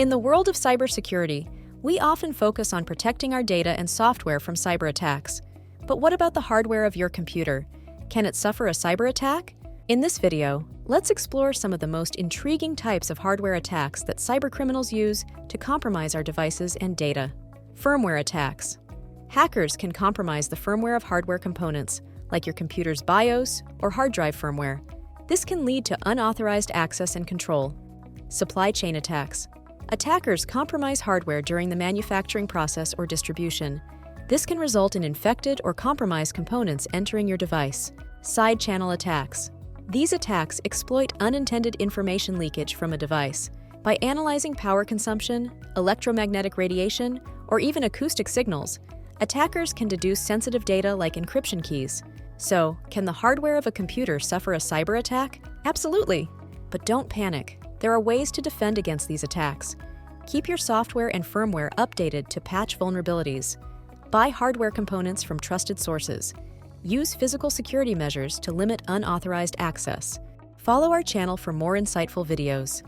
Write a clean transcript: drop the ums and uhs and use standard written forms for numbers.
In the world of cybersecurity, we often focus on protecting our data and software from cyber attacks. But what about the hardware of your computer? Can it suffer a cyber attack? In this video, let's explore some of the most intriguing types of hardware attacks that cybercriminals use to compromise our devices and data. Firmware attacks. Hackers can compromise the firmware of hardware components, like your computer's BIOS or hard drive firmware. This can lead to unauthorized access and control. Supply chain attacks. Attackers compromise hardware during the manufacturing process or distribution. This can result in infected or compromised components entering your device. Side channel attacks. These attacks exploit unintended information leakage from a device. By analyzing power consumption, electromagnetic radiation, or even acoustic signals, attackers can deduce sensitive data like encryption keys. So, can the hardware of a computer suffer a cyber attack? Absolutely! But don't panic. There are ways to defend against these attacks. Keep your software and firmware updated to patch vulnerabilities. Buy hardware components from trusted sources. Use physical security measures to limit unauthorized access. Follow our channel for more insightful videos.